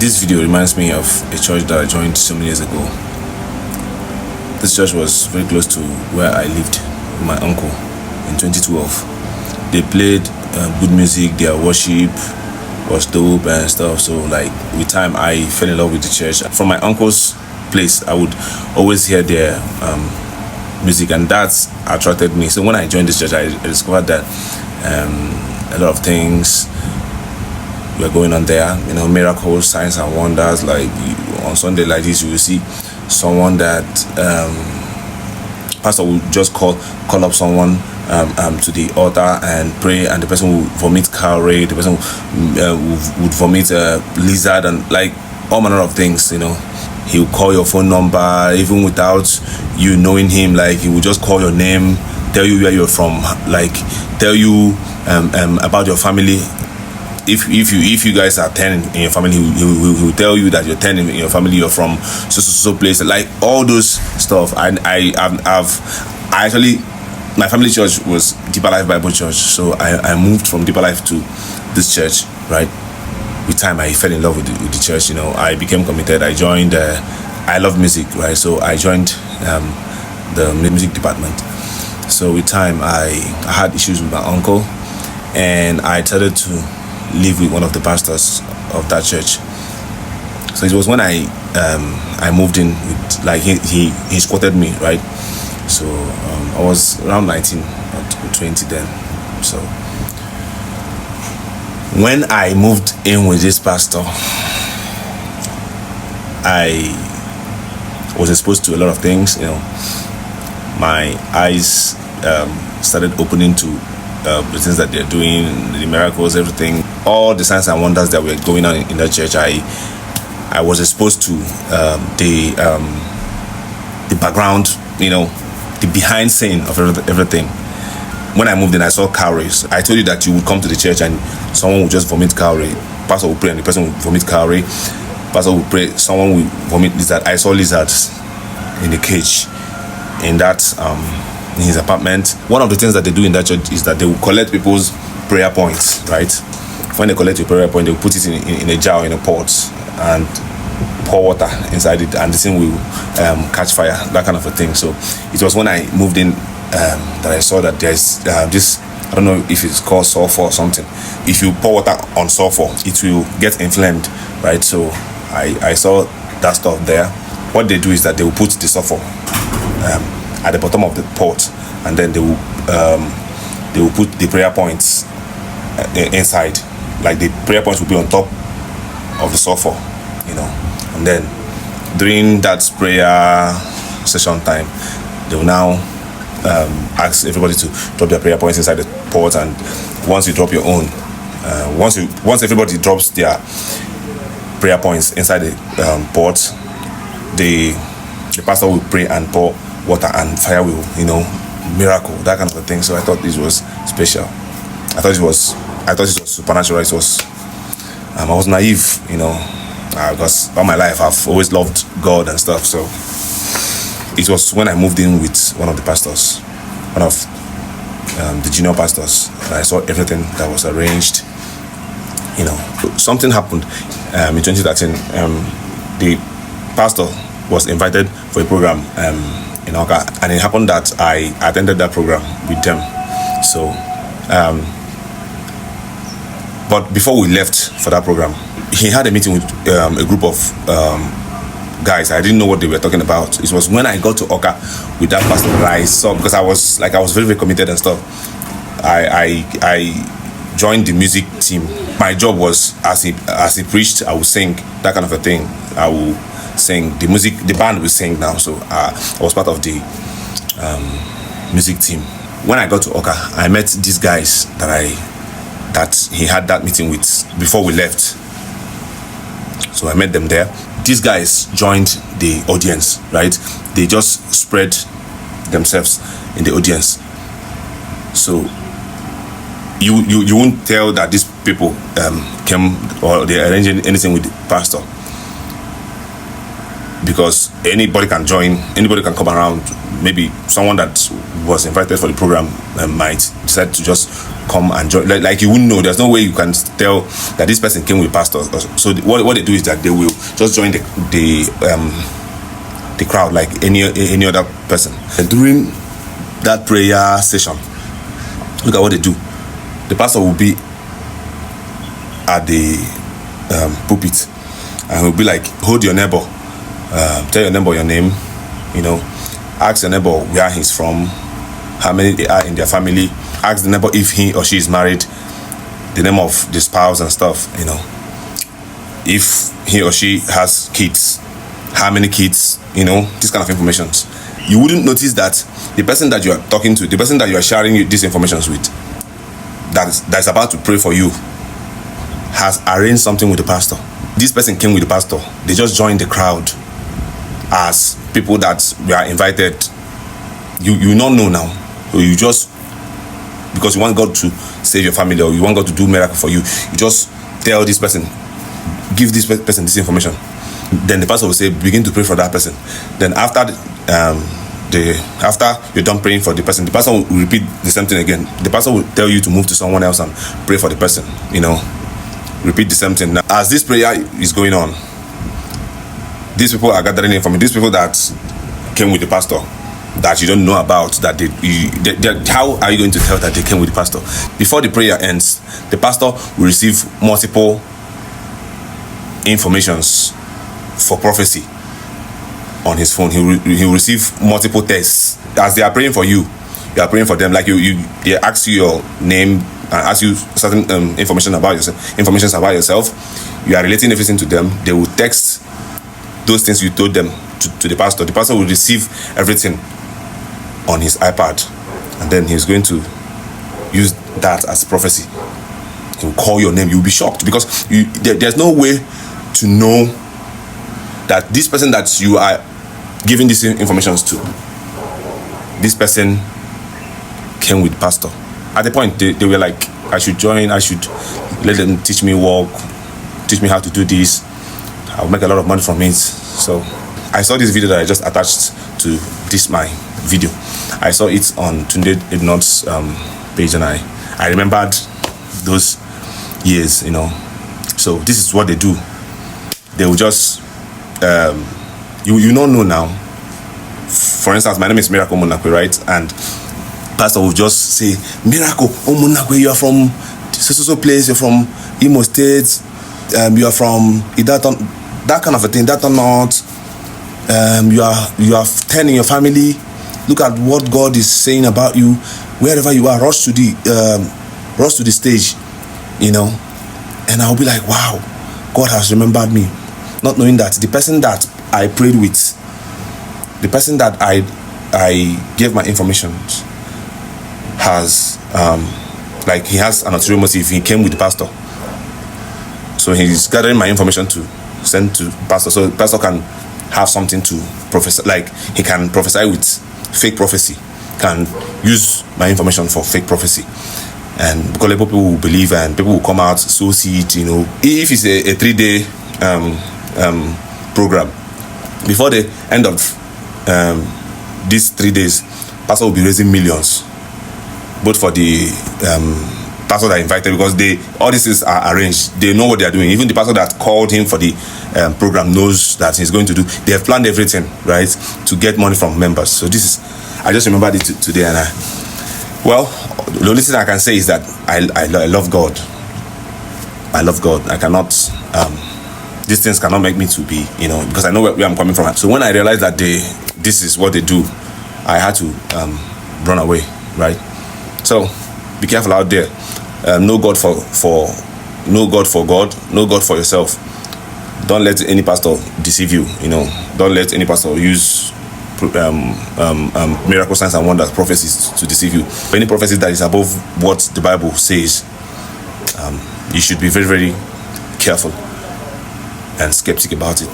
This video reminds me of a church that I joined so many years ago. This church was very close to where I lived with my uncle in 2012. They played good music, their worship was dope and stuff. So like with time I fell in love with the church. From my uncle's place I would always hear their music, and that attracted me. So when I joined this church I discovered that a lot of things were going on there, miracles, signs and wonders. Like on Sunday like this, you will see someone that pastor will just call up someone to the altar and pray, and the person will vomit cowrie, the person would vomit a lizard, and like all manner of things. He will call your phone number even without you knowing him. Like he will just call your name, tell you where you're from, like tell you about your family. If you guys are 10 in your family, he will tell you that you're 10 in your family, you're from so place, like all those stuff. I actually, my family church was Deeper Life Bible Church, so I moved from Deeper Life to this church, right? With time I fell in love with the church. I became committed. I joined I love music, right? So I joined the music department. So with time I had issues with my uncle, and I started to live with one of the pastors of that church. So it was when I moved in with, like, he squatted me, right? So I was around 19 or 20 then. So when I moved in with this pastor, I was exposed to a lot of things. My eyes started opening to the things that they're doing, the miracles, everything, all the signs and wonders that were going on in that church. I was exposed to the background, the behind scene of everything. When I moved in, I saw cowries. I told you that you would come to the church and someone would just vomit cowrie. Pastor would pray and the person would vomit cowrie. Pastor would pray, someone would vomit lizard. I saw lizards in the cage in that in his apartment. One of the things that they do in that church is that they will collect people's prayer points, right? When they collect your prayer point, they will put it in a jar or in a pot and pour water inside it, and the thing will catch fire, that kind of a thing. So it was when I moved in that I saw that there's this, I don't know if it's called sulfur or something. If you pour water on sulfur, it will get inflamed, right? So I saw that stuff there. What they do is that they will put the sulfur at the bottom of the pot, and then they will put the prayer points inside. Like the prayer points will be on top of the sulfur, and then during that prayer session time, they will now ask everybody to drop their prayer points inside the pot. And once you drop your own, once everybody drops their prayer points inside the pot, the pastor will pray and pour water, and fire will, miracle, that kind of a thing. So I thought this was special. I thought it was supernatural. It was I was naive, because all my life I've always loved God and stuff. So it was when I moved in with one of the pastors, one of the junior pastors, and I saw everything that was arranged. Something happened in 2013. The pastor was invited for a program in Oka, and it happened that I attended that program with them. So but before we left for that program, he had a meeting with a group of guys. I didn't know what they were talking about. It was when I got to Oka with that pastor that I saw, because I was very, very committed and stuff. I joined the music team. My job was, as he preached, I would sing, that kind of a thing. I will sing the music, the band will sing now. So I was part of the music team. When I got to Oka, I met these guys that he had that meeting with before we left. So I met them there. These guys joined the audience, right? They just spread themselves in the audience. So you won't tell that these people came or they arranged anything with the pastor, because anybody can join, anybody can come around. Maybe someone that was invited for the program might decide to just come and join. Like you wouldn't know. There's no way you can tell that this person came with pastor. So what they do is that they will just join the crowd like any other person. And during that prayer session, look at what they do. The pastor will be at the pulpit, and he'll be like, hold your neighbor, tell your neighbor your name, ask your neighbor where he's from, how many they are in their family, ask the neighbor if he or she is married, the name of the spouse and stuff, if he or she has kids, how many kids, this kind of information. You wouldn't notice that the person that you are talking to, the person that you are sharing this information with, that's about to pray for you, has arranged something with the pastor. This person came with the pastor. They just joined the crowd as people that were invited. You don't know now. You just, because you want God to save your family or you want God to do miracle for you, you just tell this person, give this person this information. Then the pastor will say, begin to pray for that person. Then after after you're done praying for the person, the pastor will repeat the same thing again. The pastor will tell you to move to someone else and pray for the person. Repeat the same thing. Now, as this prayer is going on, these people are gathering information. These people that came with the pastor that you don't know about, that how are you going to tell that they came with the pastor? Before the prayer ends, the pastor will receive multiple informations for prophecy on his phone. He will receive multiple texts. As they are praying for you, you are praying for them. Like they ask you your name and ask you certain information about yourself. You are relating everything to them. They will text those things you told them to the pastor. The pastor will receive everything on his iPad, and then he's going to use that as prophecy. He will call your name. You'll be shocked because there's no way to know that this person that you are giving this information to, this person came with pastor. At the point they were like, I should join, I should let them teach me work, teach me how to do this. I'll make a lot of money from it. So I saw this video that I just attached to this my video. I saw it on Tunde Ednot's page, and I remembered those years, So this is what they do. They will just you don't know now. For instance, my name is Miracle Omunakwe, right? And pastor will just say, Miracle Omunakwe, you are from so place, you're from Imo State, you are from Idaton, that kind of a thing, that or not. You are 10 in your family. Look at what God is saying about you. Wherever you are, rush to the stage, And I'll be like, wow, God has remembered me. Not knowing that the person that I prayed with, the person that I gave my information has he has an ulterior motive. He came with the pastor, so he's gathering my information to send to pastor, so the pastor can have something to prophesy. Like he can prophesy with fake prophecy, can use my information for fake prophecy, and because people will believe and people will come out, so see it. If it's a 3-day program, before the end of these 3 days, pastor will be raising millions, both for the pastor that invited, because all these things are arranged. They know what they are doing. Even the pastor that called him for the program knows that he's going to do. They have planned everything, right, to get money from members. So I just remembered it today, and the only thing I can say is that I love God. I love God. I cannot. These things cannot make me to be, because I know where I'm coming from. So when I realized that this is what they do, I had to run away, right? So be careful out there. Know God for God. Know God for yourself. Don't let any pastor deceive you. Don't let any pastor use miracle signs and wonders, prophecies to deceive you. Any prophecy that is above what the Bible says, you should be very, very careful and skeptic about it.